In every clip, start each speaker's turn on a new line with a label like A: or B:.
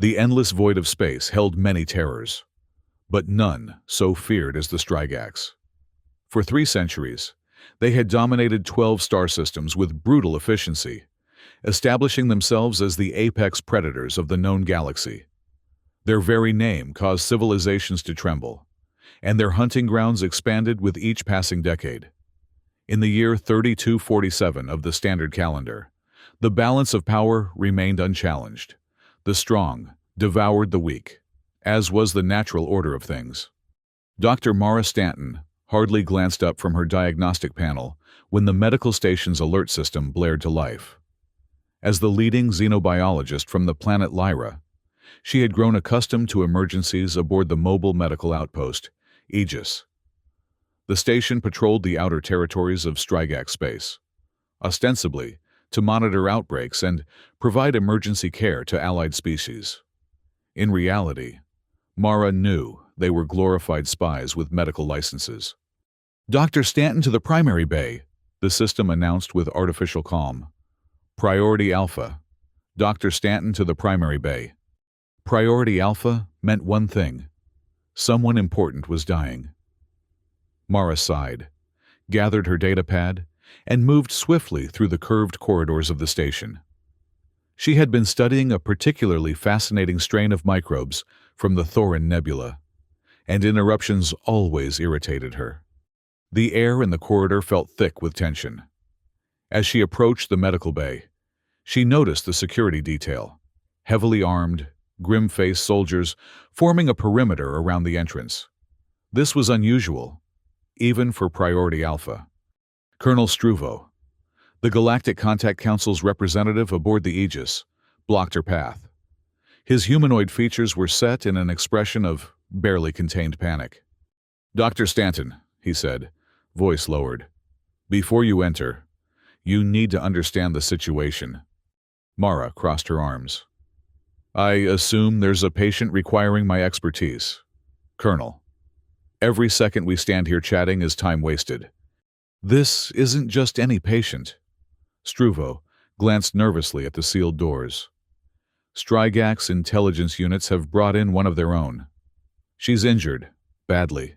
A: The endless void of space held many terrors, but none so feared as the Strigax. For 3 centuries, they had dominated 12 star systems with brutal efficiency, establishing themselves as the apex predators of the known galaxy. Their very name caused civilizations to tremble, and their hunting grounds expanded with each passing decade. In the year 3247 of the standard calendar, the balance of power remained unchallenged. The strong devoured the weak, as was the natural order of things. Dr. Mara Stanton hardly glanced up from her diagnostic panel when the medical station's alert system blared to life. As the leading xenobiologist from the planet Lyra, she had grown accustomed to emergencies aboard the mobile medical outpost, Aegis. The station patrolled the outer territories of Strigax space, ostensibly to monitor outbreaks and provide emergency care to allied species. In reality, Mara knew they were glorified spies with medical licenses. "Dr. Stanton to the primary bay," the system announced with artificial calm. "Priority Alpha. Dr. Stanton to the primary bay." Priority Alpha meant one thing: someone important was dying. Mara sighed, gathered her datapad, and moved swiftly through the curved corridors of the station. She had been studying a particularly fascinating strain of microbes from the Thorin Nebula, and interruptions always irritated her. The air in the corridor felt thick with tension. As she approached the medical bay, she noticed the security detail, heavily armed, grim-faced soldiers forming a perimeter around the entrance. This was unusual, even for Priority Alpha. Colonel Struvo, the Galactic Contact Council's representative aboard the Aegis, blocked her path. His humanoid features were set in an expression of barely contained panic. "Dr. Stanton," he said, voice lowered, "before you enter, you need to understand the situation." Mara crossed her arms. "I assume there's a patient requiring my expertise, Colonel. Every second we stand here chatting is time wasted." "This isn't just any patient." Struvo glanced nervously at the sealed doors. "Strigax intelligence units have brought in one of their own. She's injured, badly."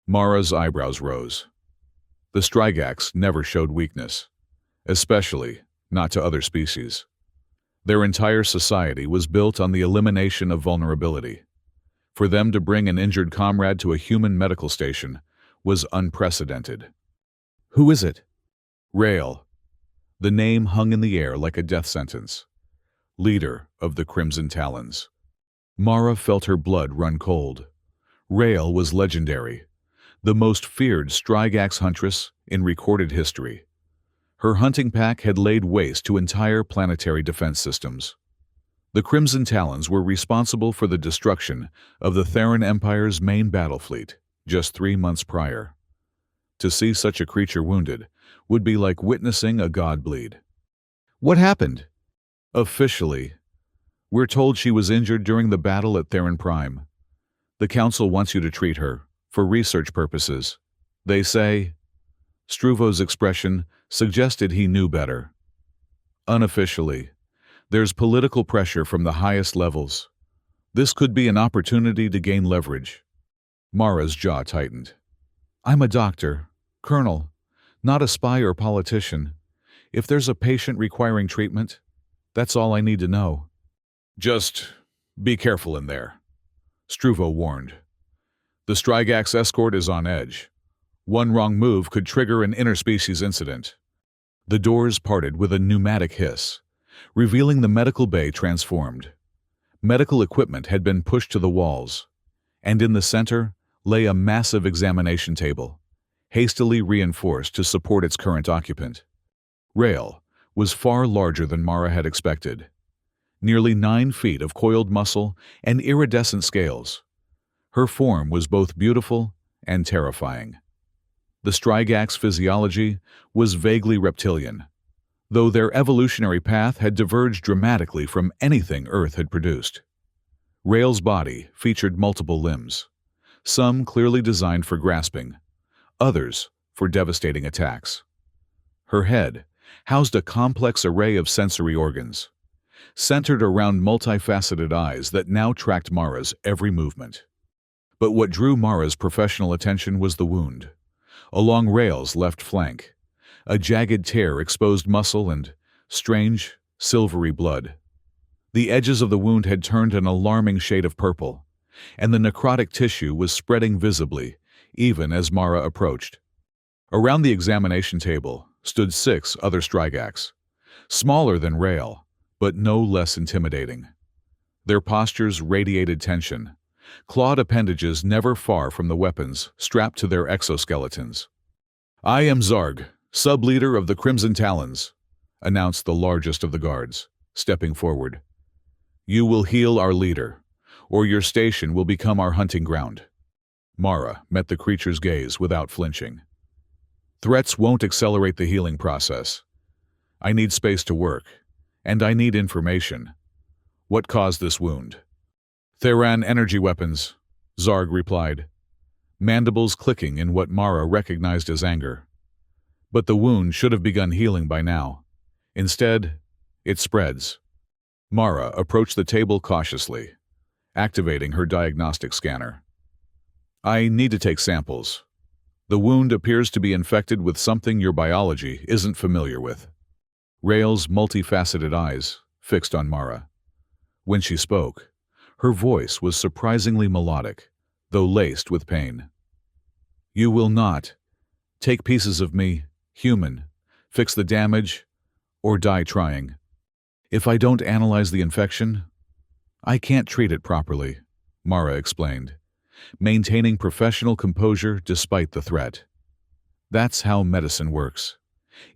A: Mara's eyebrows rose. The Strigax never showed weakness, especially not to other species. Their entire society was built on the elimination of vulnerability. For them to bring an injured comrade to a human medical station was unprecedented. "Who is it?" "Rael." The name hung in the air like a death sentence. Leader of the Crimson Talons. Mara felt her blood run cold. Rael was legendary, the most feared Strigax huntress in recorded history. Her hunting pack had laid waste to entire planetary defense systems. The Crimson Talons were responsible for the destruction of the Theran Empire's main battle fleet just 3 months prior. To see such a creature wounded would be like witnessing a god bleed. "What happened?" "Officially, we're told she was injured during the battle at Theran Prime. The Council wants you to treat her, for research purposes. They say..." Struvo's expression suggested he knew better. "Unofficially, there's political pressure from the highest levels. This could be an opportunity to gain leverage." Mara's jaw tightened. "I'm a doctor, Colonel, not a spy or politician. If there's a patient requiring treatment, that's all I need to know." "Just be careful in there," Struvo warned. "The Strigax escort is on edge. One wrong move could trigger an interspecies incident." The doors parted with a pneumatic hiss, revealing the medical bay transformed. Medical equipment had been pushed to the walls, and in the center lay a massive examination table, hastily reinforced to support its current occupant. Rael was far larger than Mara had expected. Nearly 9 feet of coiled muscle and iridescent scales. Her form was both beautiful and terrifying. The Strigax physiology was vaguely reptilian, though their evolutionary path had diverged dramatically from anything Earth had produced. Rael's body featured multiple limbs, some clearly designed for grasping, others for devastating attacks. Her head housed a complex array of sensory organs, centered around multifaceted eyes that now tracked Mara's every movement. But what drew Mara's professional attention was the wound. Along Rael's left flank, a jagged tear exposed muscle and strange, silvery blood. The edges of the wound had turned an alarming shade of purple, and the necrotic tissue was spreading visibly, even as Mara approached. Around the examination table stood 6 other Strigax, smaller than Rael, but no less intimidating. Their postures radiated tension, clawed appendages never far from the weapons strapped to their exoskeletons. "I am Zarg, sub-leader of the Crimson Talons," announced the largest of the guards, stepping forward. "You will heal our leader, or your station will become our hunting ground." Mara met the creature's gaze without flinching. "Threats won't accelerate the healing process. I need space to work, and I need information. What caused this wound?" "Theran energy weapons," Zarg replied, mandibles clicking in what Mara recognized as anger. But the wound should have begun healing by now. Instead, it spreads. Mara approached the table cautiously, activating her diagnostic scanner. "I need to take samples. The wound appears to be infected with something your biology isn't familiar with." Rael's multifaceted eyes fixed on Mara. When she spoke, her voice was surprisingly melodic, though laced with pain. "You will not take pieces of me, human, fix the damage, or die trying. If I don't analyze the infection, I can't treat it properly," Mara explained, maintaining professional composure despite the threat. "That's how medicine works,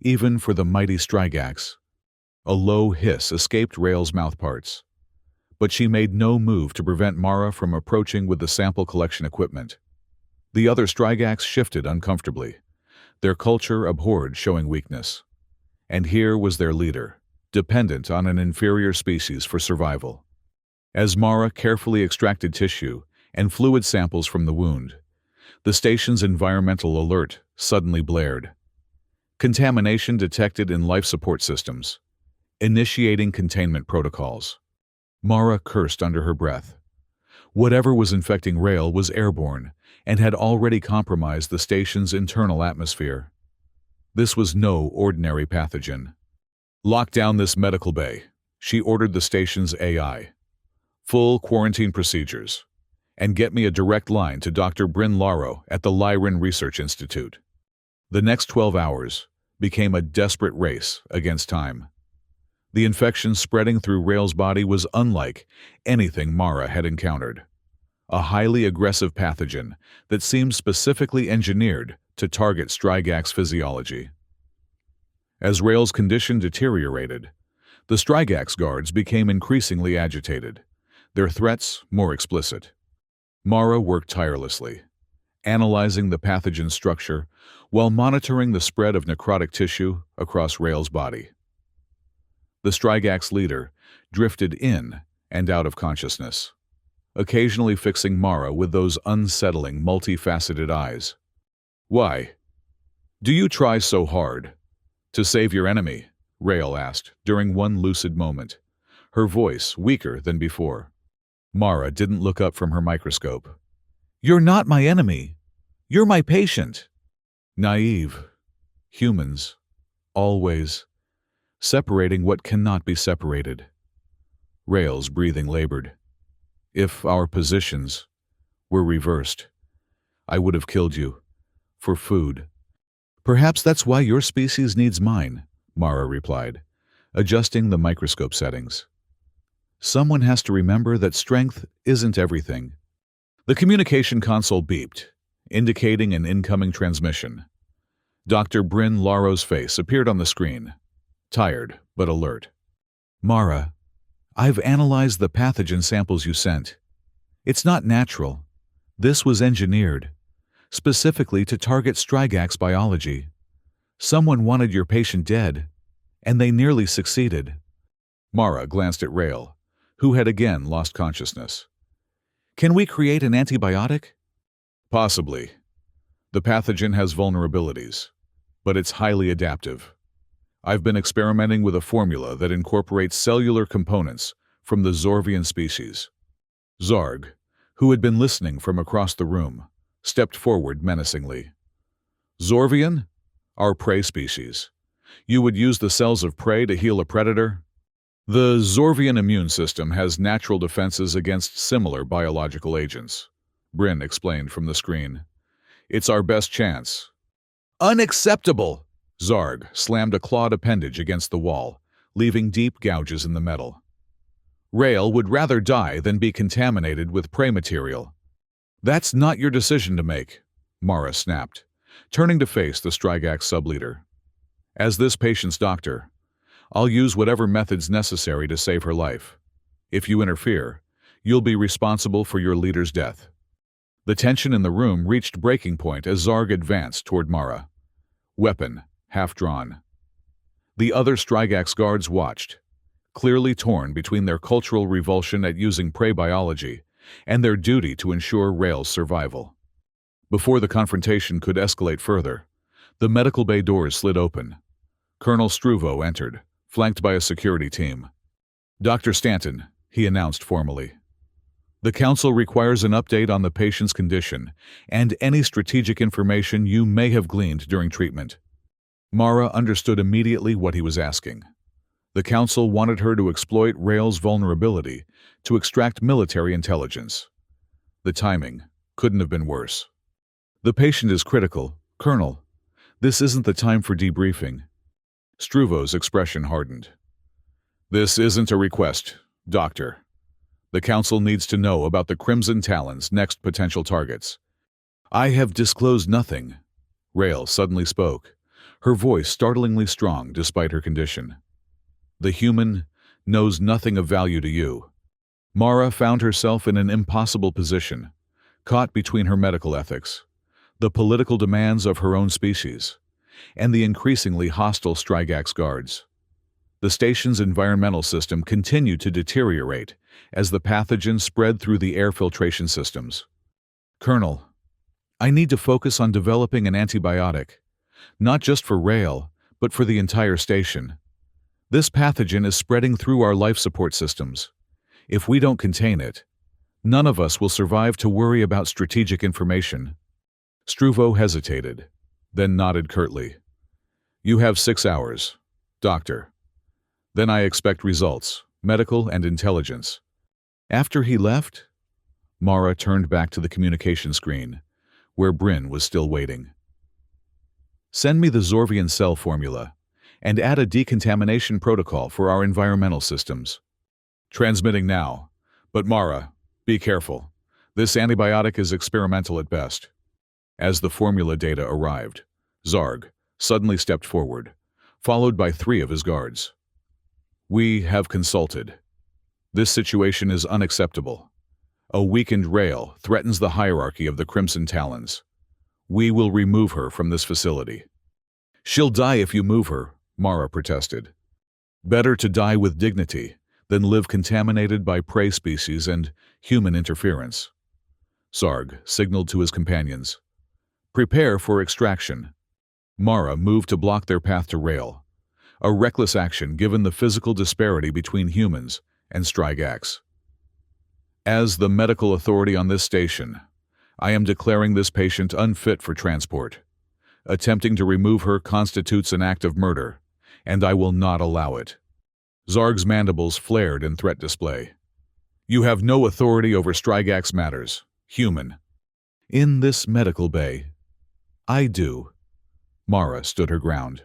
A: even for the mighty Strigax." A low hiss escaped Rael's mouthparts, but she made no move to prevent Mara from approaching with the sample collection equipment. The other Strigax shifted uncomfortably. Their culture abhorred showing weakness. And here was their leader, dependent on an inferior species for survival. As Mara carefully extracted tissue and fluid samples from the wound, the station's environmental alert suddenly blared. Contamination detected in life support systems. Initiating containment protocols. Mara cursed under her breath. Whatever was infecting Rael was airborne and had already compromised the station's internal atmosphere. This was no ordinary pathogen. "Lock down this medical bay," she ordered the station's AI. "Full quarantine procedures. And get me a direct line to Dr. Bryn Laro at the Lyran Research Institute." The next 12 hours became a desperate race against time. The infection spreading through Rael's body was unlike anything Mara had encountered. A highly aggressive pathogen that seemed specifically engineered to target Strigax physiology. As Rael's condition deteriorated, the Strigax guards became increasingly agitated, their threats more explicit. Mara worked tirelessly, analyzing the pathogen's structure while monitoring the spread of necrotic tissue across Rael's body. The Strigax leader drifted in and out of consciousness, occasionally fixing Mara with those unsettling, multifaceted eyes. "Why? Do you try so hard to save your enemy?" Rael asked during one lucid moment, her voice weaker than before. Mara didn't look up from her microscope. "You're not my enemy. You're my patient." Naive. Humans. Always. Separating what cannot be separated. Rael's breathing labored. "If our positions were reversed, I would have killed you. For food." "Perhaps that's why your species needs mine," Mara replied, adjusting the microscope settings. "Someone has to remember that strength isn't everything." The communication console beeped, indicating an incoming transmission. Dr. Bryn Laro's face appeared on the screen, tired but alert. "Mara, I've analyzed the pathogen samples you sent. It's not natural. This was engineered, specifically to target Strigax biology. Someone wanted your patient dead, and they nearly succeeded." Mara glanced at Rael, who had again lost consciousness. "Can we create an antibiotic?" "Possibly. The pathogen has vulnerabilities, but it's highly adaptive. I've been experimenting with a formula that incorporates cellular components from the Zorvian species. Zarg, who had been listening from across the room, stepped forward menacingly. Zorvian? Our prey species. You would use the cells of prey to heal a predator? The Zorvian immune system has natural defenses against similar biological agents, Bryn explained from the screen. It's our best chance. Unacceptable! Zarg slammed a clawed appendage against the wall, leaving deep gouges in the metal. Rael would rather die than be contaminated with prey material. That's not your decision to make, Mara snapped, turning to face the Strigax subleader. As this patient's doctor, I'll use whatever methods necessary to save her life. If you interfere, you'll be responsible for your leader's death. The tension in the room reached breaking point as Zarg advanced toward Mara, weapon half-drawn. The other Strigax guards watched, clearly torn between their cultural revulsion at using prey biology and their duty to ensure Rael's survival. Before the confrontation could escalate further, the medical bay doors slid open. Colonel Struvo entered, flanked by a security team. Dr. Stanton, he announced formally. The Council requires an update on the patient's condition and any strategic information you may have gleaned during treatment. Mara understood immediately what he was asking. The Council wanted her to exploit Rael's vulnerability to extract military intelligence. The timing couldn't have been worse. The patient is critical, Colonel. This isn't the time for debriefing. Struvo's expression hardened. This isn't a request, Doctor. The Council needs to know about the Crimson Talon's next potential targets. I have disclosed nothing. Rael suddenly spoke, her voice startlingly strong despite her condition. The human knows nothing of value to you. Mara found herself in an impossible position, caught between her medical ethics, the political demands of her own species, and the increasingly hostile Strigax guards. The station's environmental system continued to deteriorate as the pathogen spread through the air filtration systems. Colonel, I need to focus on developing an antibiotic, not just for Rael, but for the entire station. This pathogen is spreading through our life support systems. If we don't contain it, none of us will survive to worry about strategic information. Struvo hesitated, then nodded curtly. You have 6 hours, Doctor. Then I expect results, medical and intelligence. After he left, Mara turned back to the communication screen, where Bryn was still waiting. Send me the Zorvian cell formula, and add a decontamination protocol for our environmental systems. Transmitting now, but Mara, be careful. This antibiotic is experimental at best. As the formula data arrived, Zarg suddenly stepped forward, followed by 3 of his guards. We have consulted. This situation is unacceptable. A weakened Rael threatens the hierarchy of the Crimson Talons. We will remove her from this facility. She'll die if you move her, Mara protested. Better to die with dignity than live contaminated by prey species and human interference. Zarg signaled to his companions. Prepare for extraction. Mara moved to block their path to Rael, a reckless action given the physical disparity between humans and Strigax. As the medical authority on this station, I am declaring this patient unfit for transport. Attempting to remove her constitutes an act of murder, and I will not allow it. Zarg's mandibles flared in threat display. You have no authority over Strigax matters, human. In this medical bay, I do. Mara stood her ground,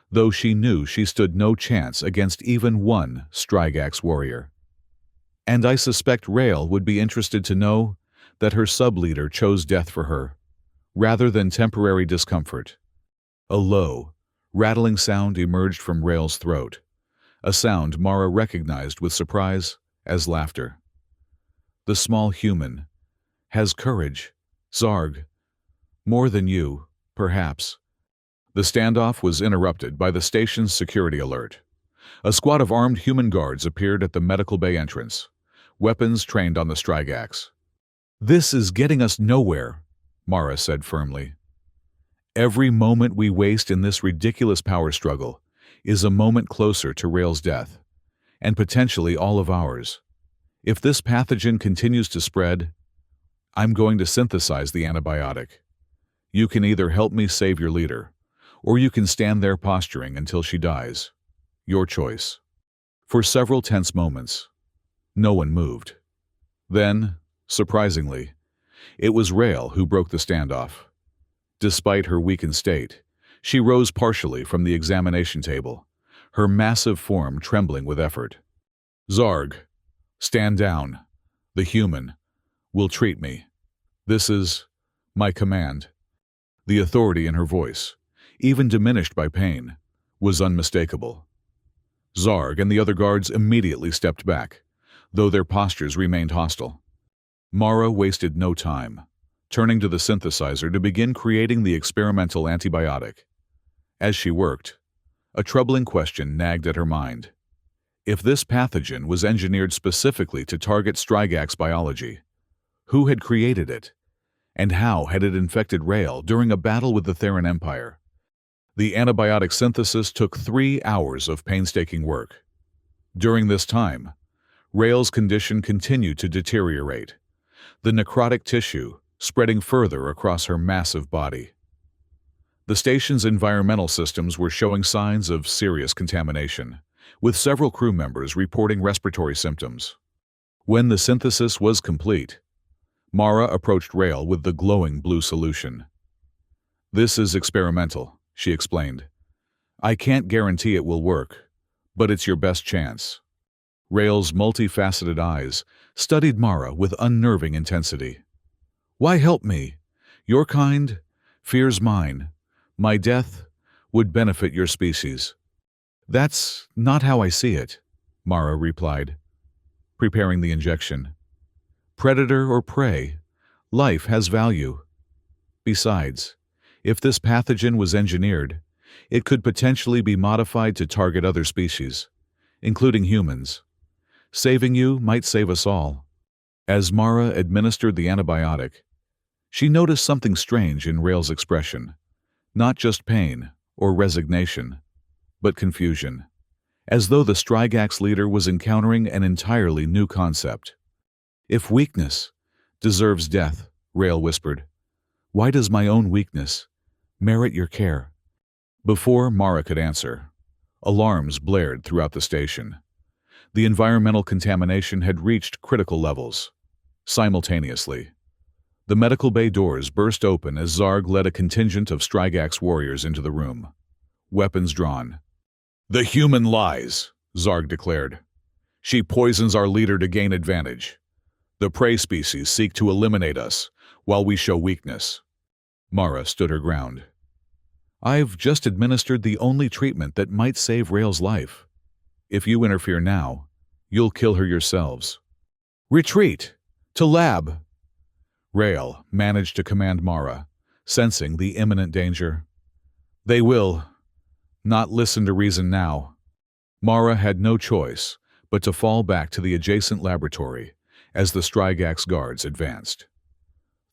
A: though she knew she stood no chance against even one Strigax warrior. And I suspect Rael would be interested to know that her sub-leader chose death for her, rather than temporary discomfort. A low, rattling sound emerged from Rael's throat, a sound Mara recognized with surprise as laughter. The small human has courage, Zarg. More than you, perhaps. The standoff was interrupted by the station's security alert. A squad of armed human guards appeared at the medical bay entrance, weapons trained on the Strigax. This is getting us nowhere, Mara said firmly. Every moment we waste in this ridiculous power struggle is a moment closer to Rael's death, and potentially all of ours. If this pathogen continues to spread, I'm going to synthesize the antibiotic. You can either help me save your leader, or you can stand there posturing until she dies. Your choice. For several tense moments, no one moved. Then, surprisingly, it was Rael who broke the standoff. Despite her weakened state, she rose partially from the examination table, her massive form trembling with effort. Zarg, stand down. The human will treat me. This is my command. The authority in her voice, even diminished by pain, was unmistakable. Zarg and the other guards immediately stepped back, though their postures remained hostile. Mara wasted no time, turning to the synthesizer to begin creating the experimental antibiotic. As she worked, a troubling question nagged at her mind. If this pathogen was engineered specifically to target Strigax biology, who had created it, and how had it infected Rael during a battle with the Theran Empire? The antibiotic synthesis took 3 hours of painstaking work. During this time, Rael's condition continued to deteriorate, the necrotic tissue spreading further across her massive body. The station's environmental systems were showing signs of serious contamination, with several crew members reporting respiratory symptoms. When the synthesis was complete, Mara approached Rael with the glowing blue solution. "This is experimental," she explained. "I can't guarantee it will work, but it's your best chance." Rael's multifaceted eyes studied Mara with unnerving intensity. "Why help me? Your kind fears mine. My death would benefit your species." "That's not how I see it," Mara replied, preparing the injection. "Predator or prey, life has value. Besides, if this pathogen was engineered, it could potentially be modified to target other species, including humans. Saving you might save us all." As Mara administered the antibiotic, she noticed something strange in Rael's expression. Not just pain or resignation, but confusion, as though the Strigax leader was encountering an entirely new concept. "If weakness deserves death," Rael whispered, "why does my own weakness merit your care?" Before Mara could answer, alarms blared throughout the station. The environmental contamination had reached critical levels. Simultaneously, the medical bay doors burst open as Zarg led a contingent of Strigax warriors into the room, weapons drawn. "The human lies," Zarg declared. "She poisons our leader to gain advantage. The prey species seek to eliminate us, while we show weakness." Mara stood her ground. "I've just administered the only treatment that might save Rael's life. If you interfere now, you'll kill her yourselves." "Retreat! To lab!" Rael managed to command Mara, sensing the imminent danger. "They will not listen to reason now." Mara had no choice but to fall back to the adjacent laboratory as the Strigax guards advanced.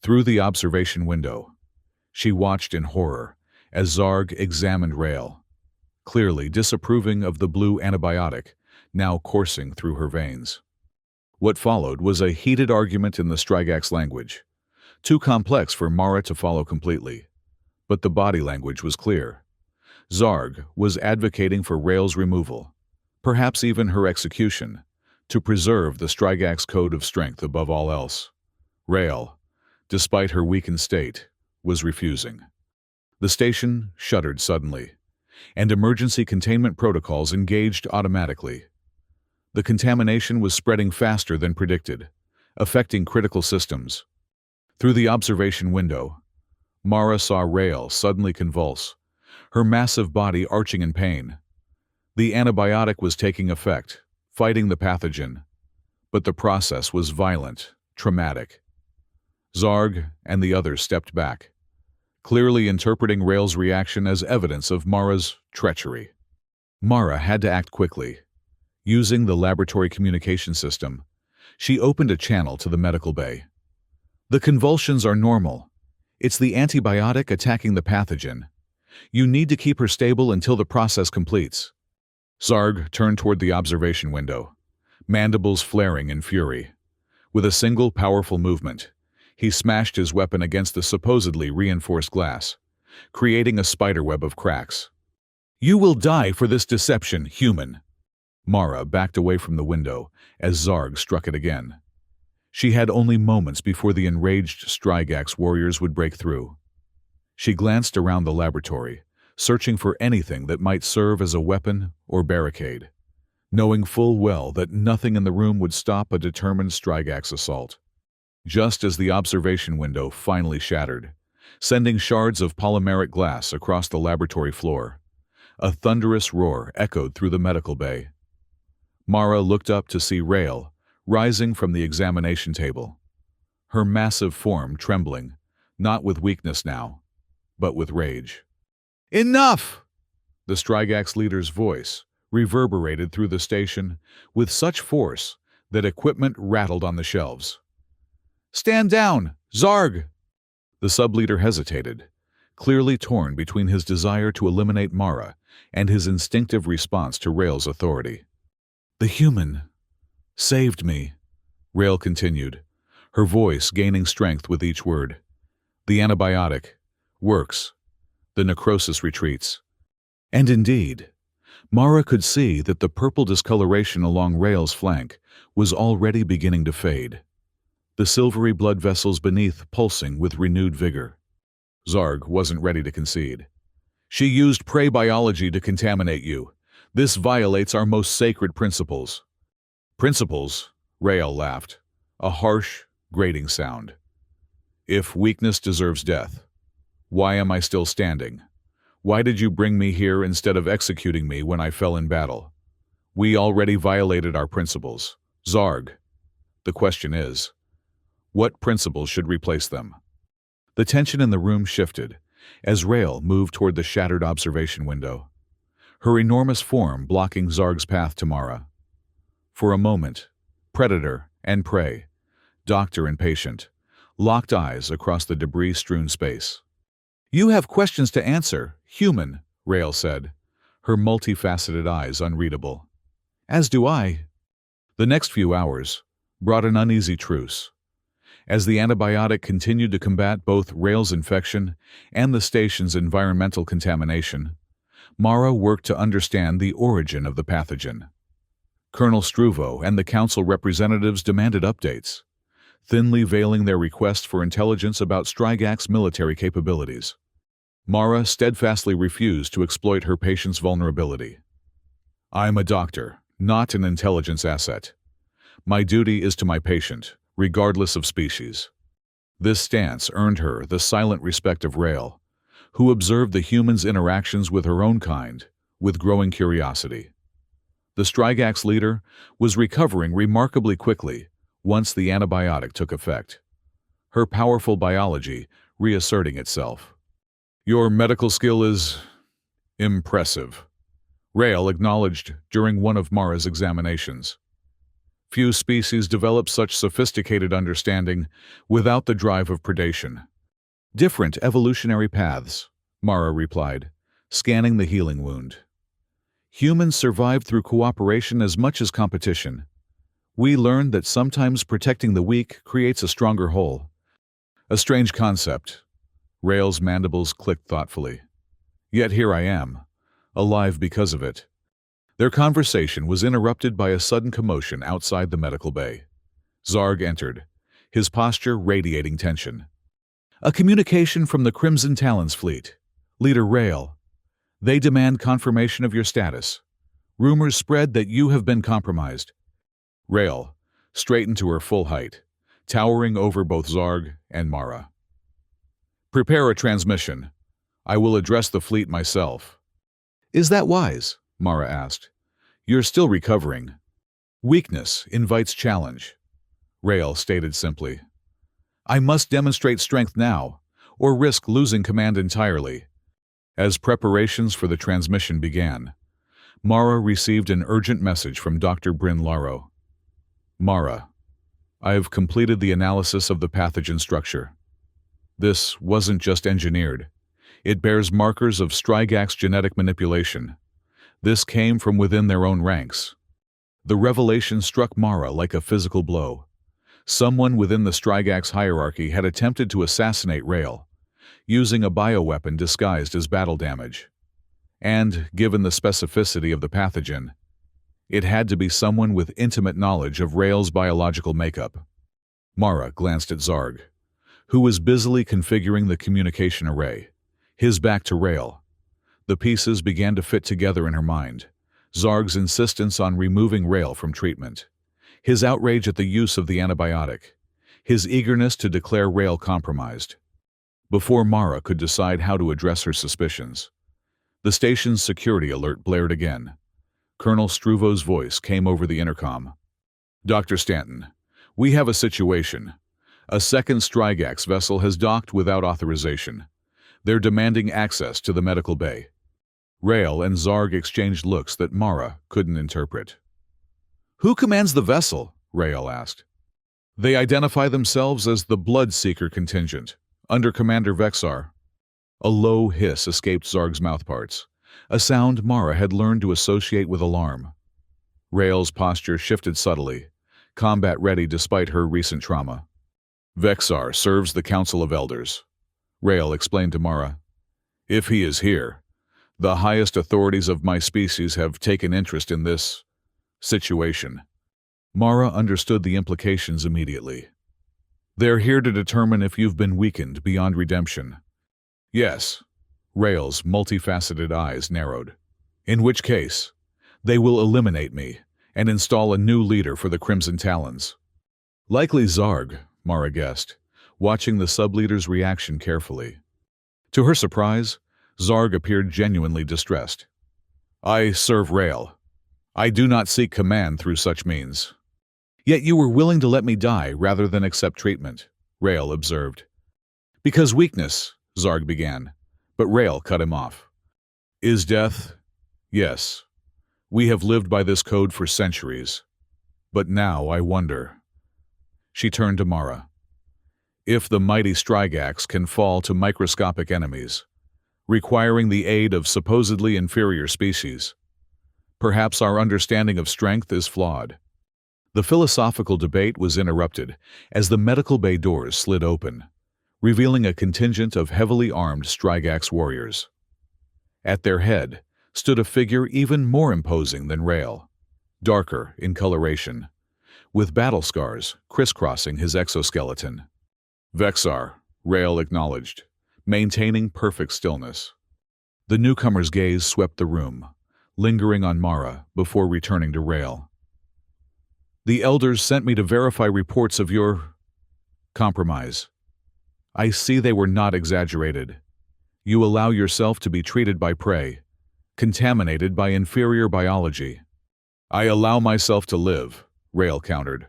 A: Through the observation window, she watched in horror as Zarg examined Rael, clearly disapproving of the blue antibiotic now coursing through her veins. What followed was a heated argument in the Strigax language, too complex for Mara to follow completely. But the body language was clear. Zarg was advocating for Rael's removal, perhaps even her execution, to preserve the Strigax code of strength above all else. Rael, despite her weakened state, was refusing. The station shuddered suddenly, and emergency containment protocols engaged automatically. The contamination was spreading faster than predicted, affecting critical systems. Through the observation window, Mara saw Rael suddenly convulse, her massive body arching in pain. The antibiotic was taking effect, fighting the pathogen, but the process was violent, traumatic. Zarg and the others stepped back, clearly interpreting Rael's reaction as evidence of Mara's treachery. Mara had to act quickly. Using the laboratory communication system, she opened a channel to the medical bay. "The convulsions are normal. It's the antibiotic attacking the pathogen. You need to keep her stable until the process completes. Zarg turned toward the observation window, mandibles flaring in fury. With a single powerful movement, he smashed his weapon against the supposedly reinforced glass, creating a spiderweb of cracks. You will die for this deception, human. Mara backed away from the window as Zarg struck it again. She had only moments before the enraged Strigax warriors would break through. She glanced around the laboratory, searching for anything that might serve as a weapon or barricade, knowing full well that nothing in the room would stop a determined Strigax assault. Just as the observation window finally shattered, sending shards of polymeric glass across the laboratory floor, a thunderous roar echoed through the medical bay. Mara looked up to see Rael rising from the examination table, her massive form trembling, not with weakness now, but with rage. Enough! The Strigax leader's voice reverberated through the station with such force that equipment rattled on the shelves. Stand down, Zarg! The sub-leader hesitated, clearly torn between his desire to eliminate Mara and his instinctive response to Rael's authority. The human saved me, Rael continued, her voice gaining strength with each word. The antibiotic works. The necrosis retreats. And indeed, Mara could see that the purple discoloration along Rael's flank was already beginning to fade, the silvery blood vessels beneath pulsing with renewed vigor. Zarg wasn't ready to concede. She used prey biology to contaminate you. This violates our most sacred principles. Principles? Rael laughed, a harsh, grating sound. If weakness deserves death, why am I still standing? Why did you bring me here instead of executing me when I fell in battle? We already violated our principles. Zarg. The question is, what principles should replace them? The tension in the room shifted as Rael moved toward the shattered observation window, her enormous form blocking Zarg's path to Mara. For a moment, predator and prey, doctor and patient, locked eyes across the debris-strewn space. You have questions to answer, human, Rael said, her multifaceted eyes unreadable. As do I. The next few hours brought an uneasy truce. As the antibiotic continued to combat both Rael's infection and the station's environmental contamination, Mara worked to understand the origin of the pathogen. Colonel Struvo and the council representatives demanded updates, thinly veiling their request for intelligence about Strigax military capabilities. Mara steadfastly refused to exploit her patient's vulnerability. I'm a doctor, not an intelligence asset. My duty is to my patient, regardless of species. This stance earned her the silent respect of Rael, who observed the human's interactions with her own kind with growing curiosity. The Strigax leader was recovering remarkably quickly once the antibiotic took effect, her powerful biology reasserting itself. Your medical skill is impressive, Rael acknowledged during one of Mara's examinations. Few species develop such sophisticated understanding without the drive of predation. Different evolutionary paths, Mara replied, scanning the healing wound. Humans survive through cooperation as much as competition. We learned that sometimes protecting the weak creates a stronger whole. A strange concept. Rael's mandibles clicked thoughtfully. Yet here I am, alive because of it. Their conversation was interrupted by a sudden commotion outside the medical bay. Zarg entered, his posture radiating tension. A communication from the Crimson Talons fleet. Leader Rael. They demand confirmation of your status. Rumors spread that you have been compromised. Rael straightened to her full height, towering over both Zarg and Mara. Prepare a transmission. I will address the fleet myself. Is that wise? Mara asked. You're still recovering. Weakness invites challenge. Rael stated simply. I must demonstrate strength now, or risk losing command entirely. As preparations for the transmission began, Mara received an urgent message from Dr. Bryn Laro. Mara, I have completed the analysis of the pathogen structure. This wasn't just engineered. It bears markers of Strigax genetic manipulation. This came from within their own ranks. The revelation struck Mara like a physical blow. Someone within the Strigax hierarchy had attempted to assassinate Rael, using a bioweapon disguised as battle damage. And, given the specificity of the pathogen, it had to be someone with intimate knowledge of Rael's biological makeup. Mara glanced at Zarg, who was busily configuring the communication array, his back to Rael. The pieces began to fit together in her mind. Zarg's insistence on removing Rael from treatment, his outrage at the use of the antibiotic, his eagerness to declare Rael compromised. Before Mara could decide how to address her suspicions, the station's security alert blared again. Colonel Struvo's voice came over the intercom. "Dr. Stanton, we have a situation. A second Strigax vessel has docked without authorization. They're demanding access to the medical bay." Rael and Zarg exchanged looks that Mara couldn't interpret. "Who commands the vessel?" Rael asked. "They identify themselves as the Bloodseeker contingent, under Commander Vexar." A low hiss escaped Zarg's mouthparts, a sound Mara had learned to associate with alarm. Rael's posture shifted subtly, combat-ready despite her recent trauma. "Vexar serves the Council of Elders," Rael explained to Mara. "If he is here, the highest authorities of my species have taken interest in this situation." Mara understood the implications immediately. "They're here to determine if you've been weakened beyond redemption." "Yes." Rael's multifaceted eyes narrowed. "In which case, they will eliminate me and install a new leader for the Crimson Talons." "Likely Zarg," Mara guessed, watching the sub-leader's reaction carefully. To her surprise, Zarg appeared genuinely distressed. "I serve Rael. I do not seek command through such means." "Yet you were willing to let me die rather than accept treatment," Rael observed. "Because weakness," Zarg began, but Rael cut him off. "Is death? Yes. We have lived by this code for centuries. But now I wonder." She turned to Mara. "If the mighty Strigax can fall to microscopic enemies, requiring the aid of supposedly inferior species, perhaps our understanding of strength is flawed." The philosophical debate was interrupted as the medical bay doors slid open, revealing a contingent of heavily armed Strigax warriors. At their head stood a figure even more imposing than Rael, darker in coloration, with battle scars crisscrossing his exoskeleton. "Vexar," Rael acknowledged, maintaining perfect stillness. The newcomer's gaze swept the room, lingering on Mara before returning to Rael. "The elders sent me to verify reports of your compromise. I see they were not exaggerated. You allow yourself to be treated by prey, contaminated by inferior biology." "I allow myself to live," Rael countered,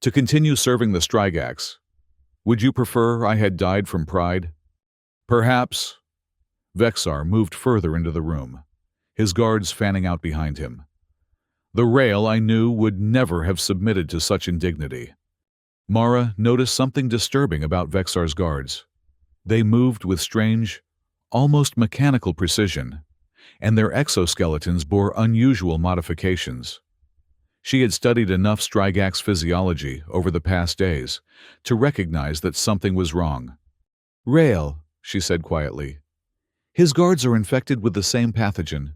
A: "to continue serving the Strigax. Would you prefer I had died from pride?" "Perhaps." Vexar moved further into the room, his guards fanning out behind him. "The Rael I knew would never have submitted to such indignity." Mara noticed something disturbing about Vexar's guards. They moved with strange, almost mechanical precision, and their exoskeletons bore unusual modifications. She had studied enough Strigax physiology over the past days to recognize that something was wrong. "Rael," she said quietly, "his guards are infected with the same pathogen.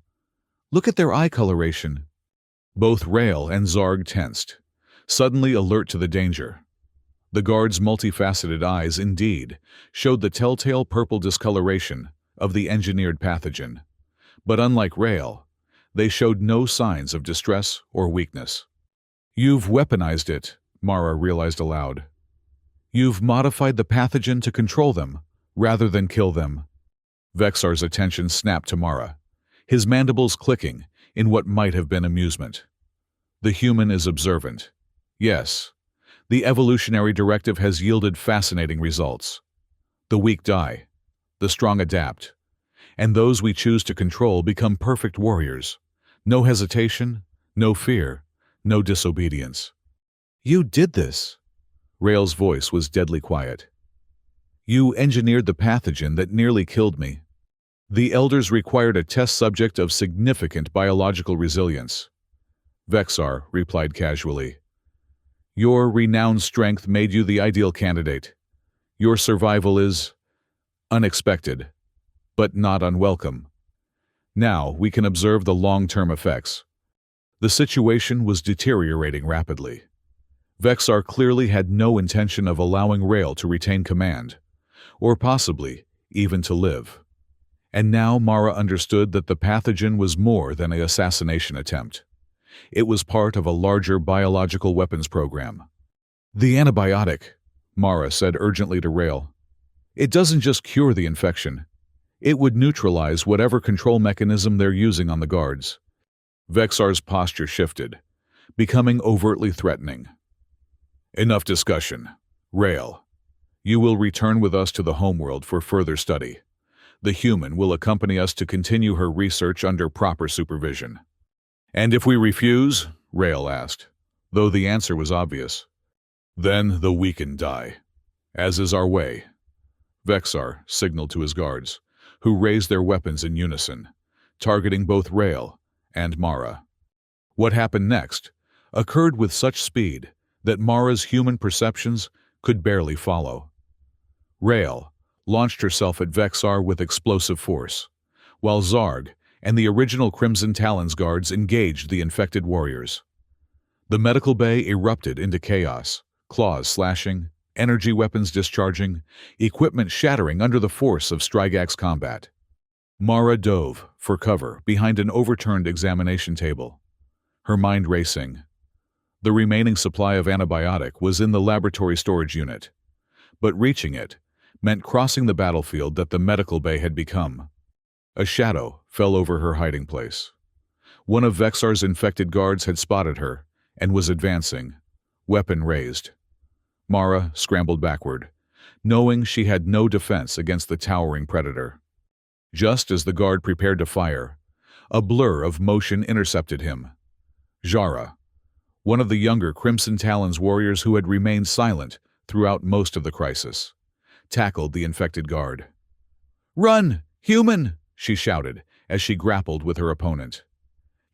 A: Look at their eye coloration." Both Rael and Zarg tensed, suddenly alert to the danger. The guards' multifaceted eyes, indeed, showed the telltale purple discoloration of the engineered pathogen. But unlike Rael, they showed no signs of distress or weakness. "You've weaponized it," Mara realized aloud. "You've modified the pathogen to control them, rather than kill them." Vexar's attention snapped to Mara, his mandibles clicking in what might have been amusement. "The human is observant. Yes, the evolutionary directive has yielded fascinating results. The weak die, the strong adapt, and those we choose to control become perfect warriors. No hesitation, no fear, no disobedience." "You did this." Rael's voice was deadly quiet. "You engineered the pathogen that nearly killed me. The elders required a test subject of significant biological resilience. Vexar replied casually. Your renowned strength made you the ideal candidate. Your survival is unexpected, but not unwelcome. Now we can observe the long-term effects. The situation was deteriorating rapidly. Vexar clearly had no intention of allowing Rael to retain command, or possibly even to live. And now Mara understood that the pathogen was more than an assassination attempt. It was part of a larger biological weapons program. The antibiotic, Mara said urgently to Rael. It doesn't just cure the infection. It would neutralize whatever control mechanism they're using on the guards. Vexar's posture shifted, becoming overtly threatening. Enough discussion. Rael, you will return with us to the homeworld for further study. The human will accompany us to continue her research under proper supervision. And if we refuse? Rael asked, though the answer was obvious. Then the weakened die, as is our way. Vexar signaled to his guards, who raised their weapons in unison, targeting both Rael and Mara. What happened next occurred with such speed that Mara's human perceptions could barely follow. Rael launched herself at Vexar with explosive force, while Zarg and the original Crimson Talons guards engaged the infected warriors. The medical bay erupted into chaos, claws slashing, energy weapons discharging, equipment shattering under the force of Strigax combat. Mara dove for cover behind an overturned examination table, her mind racing. The remaining supply of antibiotic was in the laboratory storage unit, but reaching it meant crossing the battlefield that the medical bay had become. A shadow fell over her hiding place. One of Vexar's infected guards had spotted her and was advancing, weapon raised. Mara scrambled backward, knowing she had no defense against the towering predator. Just as the guard prepared to fire, a blur of motion intercepted him. Jara, one of the younger Crimson Talons warriors who had remained silent throughout most of the crisis, tackled the infected guard. "Run, human!" she shouted as she grappled with her opponent.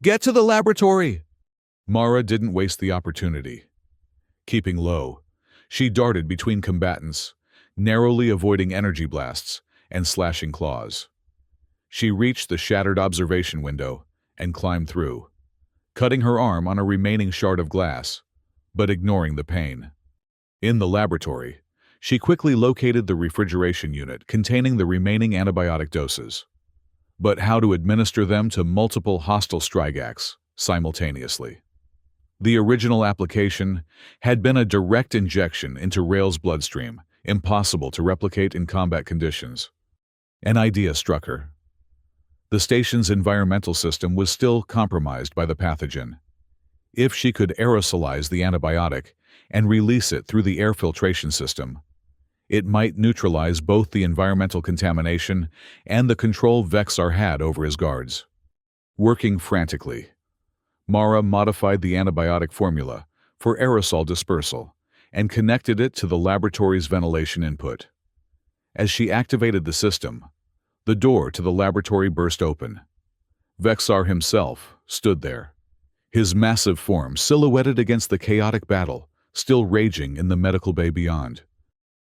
A: "Get to the laboratory!" Mara didn't waste the opportunity. Keeping low, she darted between combatants, narrowly avoiding energy blasts and slashing claws. She reached the shattered observation window and climbed through, cutting her arm on a remaining shard of glass, but ignoring the pain. In the laboratory, she quickly located the refrigeration unit containing the remaining antibiotic doses. But how to administer them to multiple hostile Strigax simultaneously? The original application had been a direct injection into Rael's bloodstream, impossible to replicate in combat conditions. An idea struck her. The station's environmental system was still compromised by the pathogen. If she could aerosolize the antibiotic and release it through the air filtration system, it might neutralize both the environmental contamination and the control Vexar had over his guards. Working frantically, Mara modified the antibiotic formula for aerosol dispersal and connected it to the laboratory's ventilation input. As she activated the system, the door to the laboratory burst open. Vexar himself stood there, his massive form silhouetted against the chaotic battle still raging in the medical bay beyond.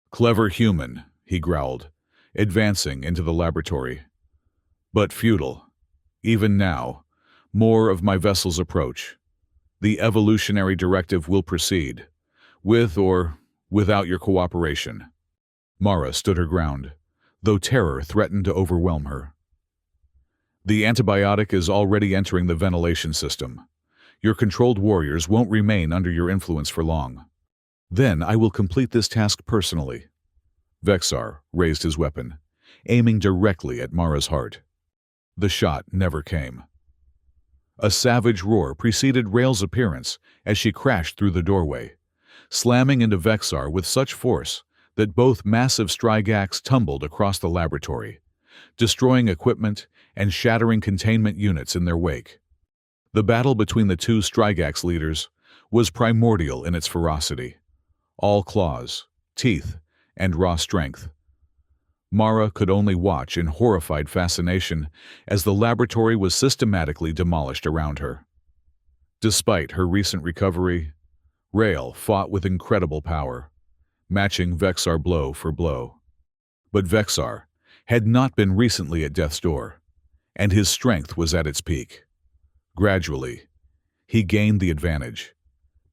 A: "Clever human," he growled, advancing into the laboratory. "But futile. Even now, more of my vessel's approach. The evolutionary directive will proceed, with or without your cooperation." Mara stood her ground, though terror threatened to overwhelm her. "The antibiotic is already entering the ventilation system. Your controlled warriors won't remain under your influence for long. Then I will complete this task personally." Vexar raised his weapon, aiming directly at Mara's heart. The shot never came. A savage roar preceded Rael's appearance as she crashed through the doorway, slamming into Vexar with such force that both massive Strigax tumbled across the laboratory, destroying equipment and shattering containment units in their wake. The battle between the two Strigax leaders was primordial in its ferocity, all claws, teeth, and raw strength. Mara could only watch in horrified fascination as the laboratory was systematically demolished around her. Despite her recent recovery, Rael fought with incredible power, matching Vexar blow for blow. But Vexar had not been recently at death's door, and his strength was at its peak. Gradually, he gained the advantage,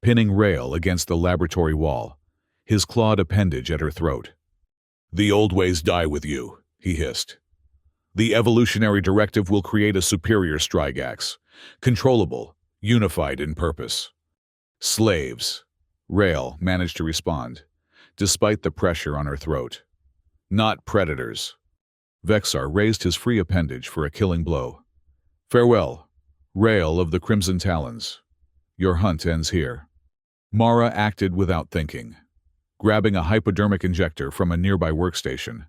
A: pinning Rael against the laboratory wall, his clawed appendage at her throat. "The old ways die with you," he hissed. "The evolutionary directive will create a superior Strigax, controllable, unified in purpose." "Slaves," Rael managed to respond, despite the pressure on her throat. "Not predators." Vexar raised his free appendage for a killing blow. "Farewell, Rael of the Crimson Talons. Your hunt ends here." Mara acted without thinking. Grabbing a hypodermic injector from a nearby workstation,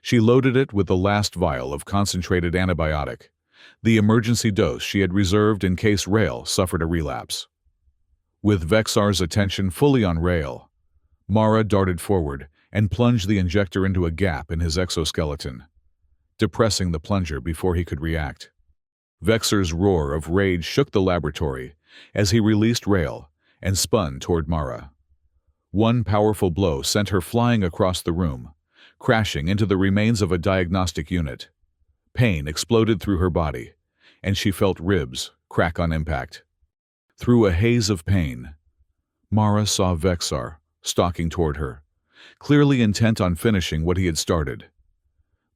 A: she loaded it with the last vial of concentrated antibiotic, the emergency dose she had reserved in case Rael suffered a relapse. With Vexar's attention fully on Rael, Mara darted forward and plunged the injector into a gap in his exoskeleton, depressing the plunger before he could react. Vexar's roar of rage shook the laboratory as he released Rael and spun toward Mara. One powerful blow sent her flying across the room, crashing into the remains of a diagnostic unit. Pain exploded through her body, and she felt ribs crack on impact. Through a haze of pain, Mara saw Vexar stalking toward her, clearly intent on finishing what he had started.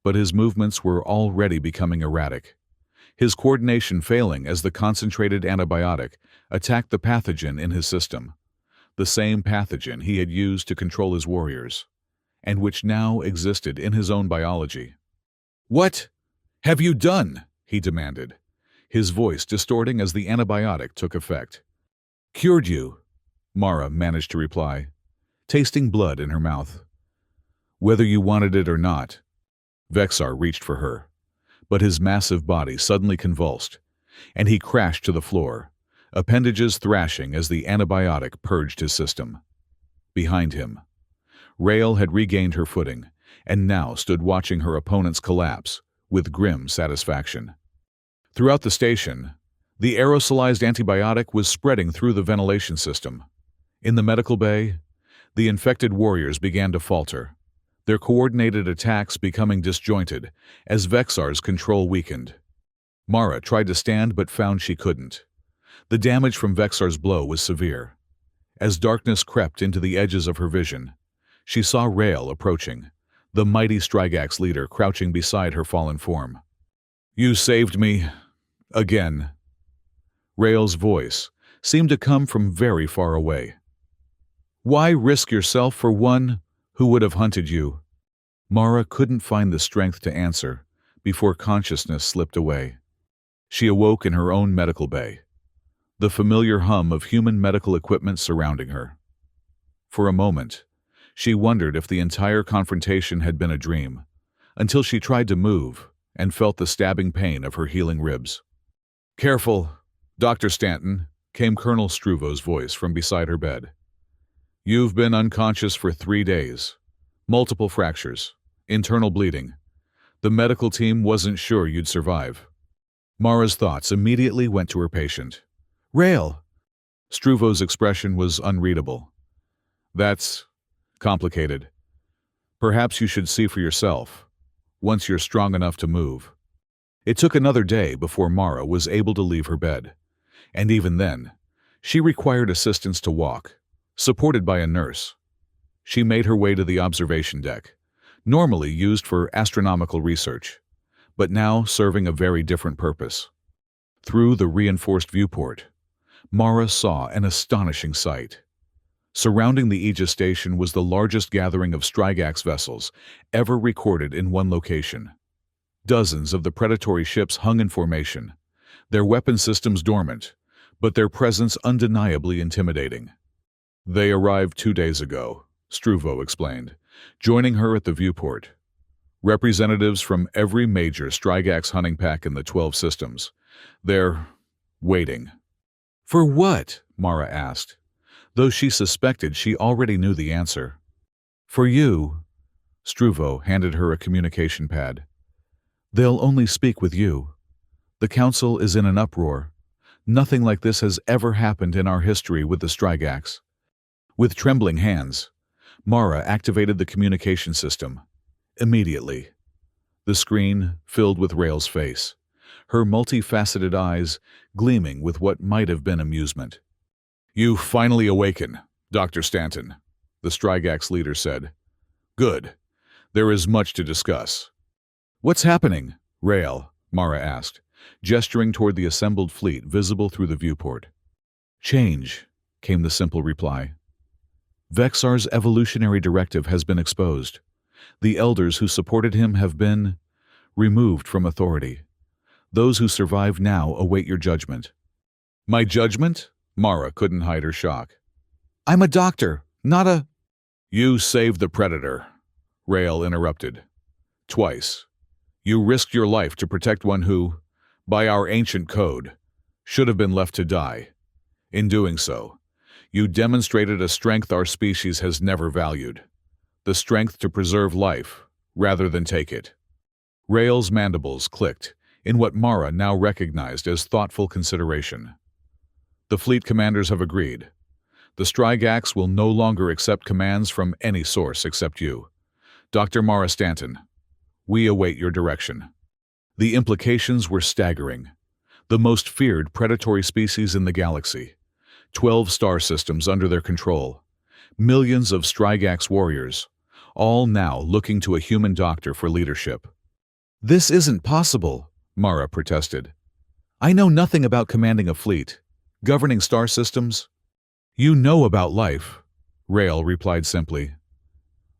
A: But his movements were already becoming erratic, his coordination failing as the concentrated antibiotic attacked the pathogen in his system, the same pathogen he had used to control his warriors, and which now existed in his own biology. "What have you done?" he demanded, his voice distorting as the antibiotic took effect. "Cured you," Mara managed to reply, tasting blood in her mouth. "Whether you wanted it or not." Vexar reached for her, but his massive body suddenly convulsed, and he crashed to the floor, appendages thrashing as the antibiotic purged his system. Behind him, Rael had regained her footing and now stood watching her opponents collapse with grim satisfaction. Throughout the station, the aerosolized antibiotic was spreading through the ventilation system. In the medical bay, the infected warriors began to falter, their coordinated attacks becoming disjointed as Vexar's control weakened. Mara tried to stand but found she couldn't. The damage from Vexar's blow was severe. As darkness crept into the edges of her vision, she saw Rael approaching, the mighty Strigax leader crouching beside her fallen form. "You saved me. Again." Rael's voice seemed to come from very far away. "Why risk yourself for one who would have hunted you?" Mara couldn't find the strength to answer before consciousness slipped away. She awoke in her own medical bay, the familiar hum of human medical equipment surrounding her. For a moment, she wondered if the entire confrontation had been a dream, until she tried to move and felt the stabbing pain of her healing ribs. "Careful, Dr. Stanton," came Colonel Struvo's voice from beside her bed. "You've been unconscious for 3 days. Multiple fractures, internal bleeding. The medical team wasn't sure you'd survive." Mara's thoughts immediately went to her patient. "Rael!" Struvo's expression was unreadable. "That's complicated. Perhaps you should see for yourself, once you're strong enough to move." It took another day before Mara was able to leave her bed, and even then, she required assistance to walk, supported by a nurse. She made her way to the observation deck, normally used for astronomical research, but now serving a very different purpose. Through the reinforced viewport, Mara saw an astonishing sight. Surrounding the Aegis station was the largest gathering of Strigax vessels ever recorded in one location. Dozens of the predatory ships hung in formation, their weapon systems dormant, but their presence undeniably intimidating. "They arrived 2 days ago," Struvo explained, joining her at the viewport. "Representatives from every major Strigax hunting pack in the 12 systems. They're waiting." "For what?" Mara asked, though she suspected she already knew the answer. "For you," Struvo handed her a communication pad. "They'll only speak with you. The council is in an uproar. Nothing like this has ever happened in our history with the Strigax." With trembling hands, Mara activated the communication system. Immediately, the screen filled with Rael's face, her multifaceted eyes gleaming with what might have been amusement. "You finally awaken, Dr. Stanton," the Strigax leader said. "Good. There is much to discuss." "What's happening, Rael?" Mara asked, gesturing toward the assembled fleet visible through the viewport. "Change," came the simple reply. "Vexar's evolutionary directive has been exposed. The elders who supported him have been removed from authority. Those who survive now await your judgment." "My judgment?" Mara couldn't hide her shock. "I'm a doctor, not a—" "You saved the Predator," Rael interrupted. "Twice. You risked your life to protect one who, by our ancient code, should have been left to die. In doing so, you demonstrated a strength our species has never valued. The strength to preserve life, rather than take it." Rael's mandibles clicked in what Mara now recognized as thoughtful consideration. "The fleet commanders have agreed. The Strigax will no longer accept commands from any source except you. Dr. Mara Stanton, we await your direction." The implications were staggering. The most feared predatory species in the galaxy, 12 star systems under their control, millions of Strigax warriors, all now looking to a human doctor for leadership. "This isn't possible," Mara protested. "I know nothing about commanding a fleet, governing star systems." "You know about life," Rael replied simply.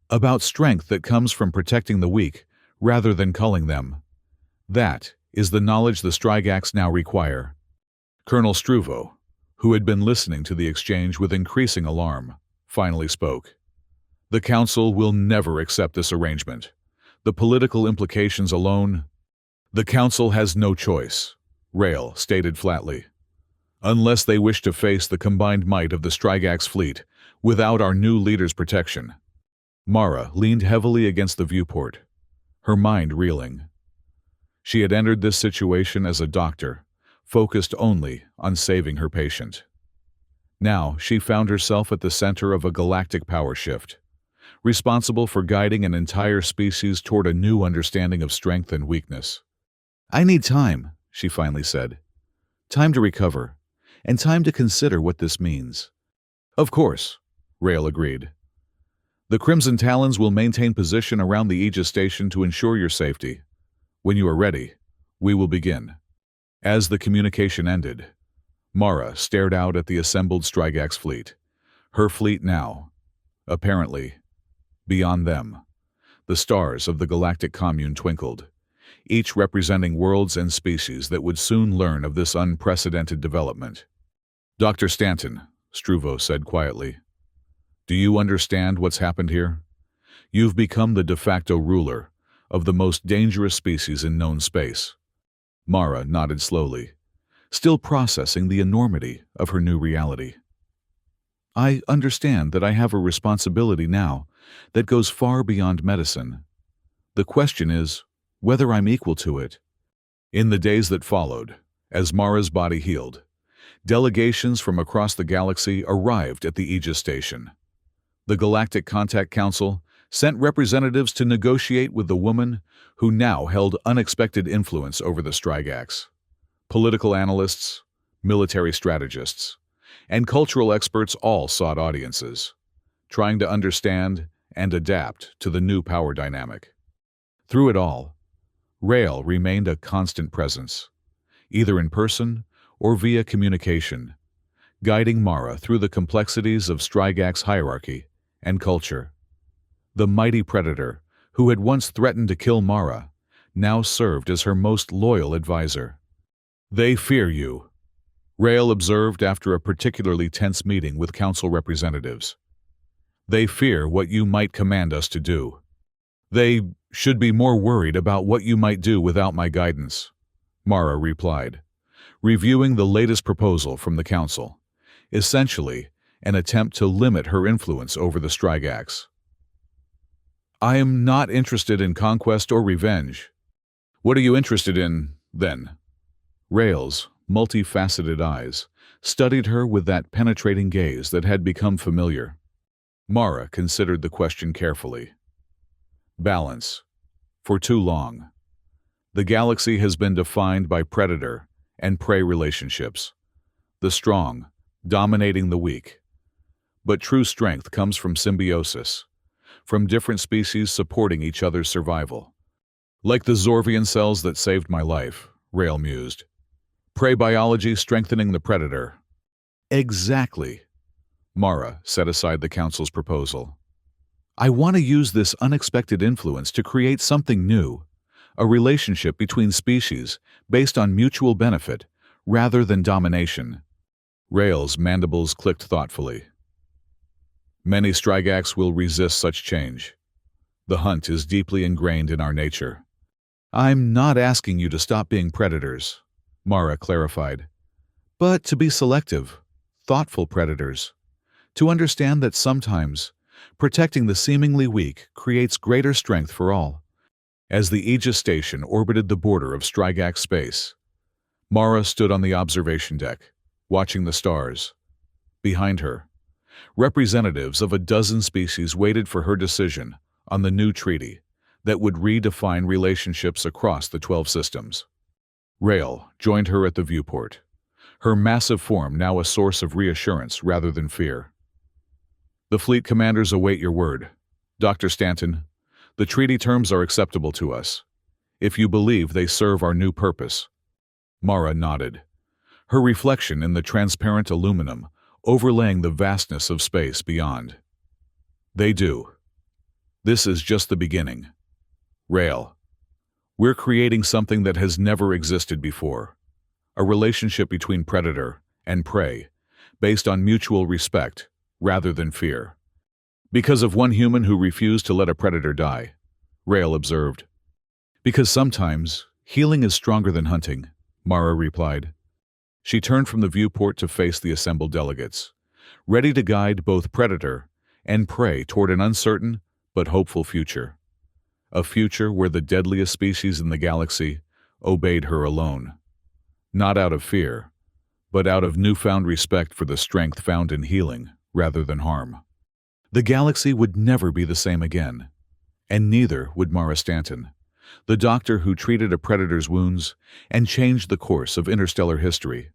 A: "About strength that comes from protecting the weak rather than culling them. That is the knowledge the Strigax now require." Colonel Struvo, who had been listening to the exchange with increasing alarm, finally spoke. "The Council will never accept this arrangement. The political implications alone—" "The Council has no choice," Rael stated flatly. "Unless they wish to face the combined might of the Strigax fleet without our new leader's protection." Mara leaned heavily against the viewport, her mind reeling. She had entered this situation as a doctor, focused only on saving her patient. Now she found herself at the center of a galactic power shift, responsible for guiding an entire species toward a new understanding of strength and weakness. "I need time," she finally said. "Time to recover, and time to consider what this means." "Of course," Rael agreed. "The Crimson Talons will maintain position around the Aegis station to ensure your safety. When you are ready, we will begin." As the communication ended, Mara stared out at the assembled Strigax fleet. Her fleet now, apparently, beyond them. The stars of the galactic commune twinkled, each representing worlds and species that would soon learn of this unprecedented development. "Dr. Stanton," Struvo said quietly, "do you understand what's happened here? You've become the de facto ruler of the most dangerous species in known space." Mara nodded slowly, still processing the enormity of her new reality. "I understand that I have a responsibility now that goes far beyond medicine. The question is whether I'm equal to it." In the days that followed, as Mara's body healed, delegations from across the galaxy arrived at the Aegis station. The Galactic Contact Council sent representatives to negotiate with the woman who now held unexpected influence over the Strigax. Political analysts, military strategists, and cultural experts all sought audiences, trying to understand and adapt to the new power dynamic. Through it all, Rael remained a constant presence, either in person or via communication, guiding Mara through the complexities of Strigax hierarchy and culture. The mighty predator, who had once threatened to kill Mara, now served as her most loyal advisor. "They fear you," Rael observed after a particularly tense meeting with council representatives. "They fear what you might command us to do. They should be more worried about what you might do without my guidance," Mara replied, reviewing the latest proposal from the council, essentially an attempt to limit her influence over the Strigax. I am not interested in conquest or revenge. What are you interested in, then? Rael's multifaceted eyes studied her with that penetrating gaze that had become familiar. Mara considered the question carefully. Balance. For too long, the galaxy has been defined by predator and prey relationships, the strong dominating the weak. But true strength comes from symbiosis, from different species supporting each other's survival. Like the Zorvian cells that saved my life, Rael mused. Prey biology strengthening the predator. Exactly. Mara set aside the Council's proposal. I want to use this unexpected influence to create something new, a relationship between species based on mutual benefit rather than domination. Rael's mandibles clicked thoughtfully. Many Strigax will resist such change. The hunt is deeply ingrained in our nature. I'm not asking you to stop being predators, Mara clarified, but to be selective, thoughtful predators. To understand that sometimes protecting the seemingly weak creates greater strength for all. As the Aegis station orbited the border of Strigax space, Mara stood on the observation deck, watching the stars. Behind her, representatives of a dozen species waited for her decision on the new treaty that would redefine relationships across the 12 systems. Rael joined her at the viewport, her massive form now a source of reassurance rather than fear. The fleet commanders await your word. Dr. Stanton, the treaty terms are acceptable to us, if you believe they serve our new purpose. Mara nodded, her reflection in the transparent aluminum overlaying the vastness of space beyond. They do. This is just the beginning. Rael, we're creating something that has never existed before, a relationship between predator and prey, based on mutual respect rather than fear. Because of one human who refused to let a predator die, Rael observed. Because sometimes healing is stronger than hunting, Mara replied. She turned from the viewport to face the assembled delegates, ready to guide both predator and prey toward an uncertain but hopeful future. A future where the deadliest species in the galaxy obeyed her alone. Not out of fear, but out of newfound respect for the strength found in healing rather than harm. The galaxy would never be the same again, and neither would Mara Stanton, the doctor who treated a predator's wounds and changed the course of interstellar history.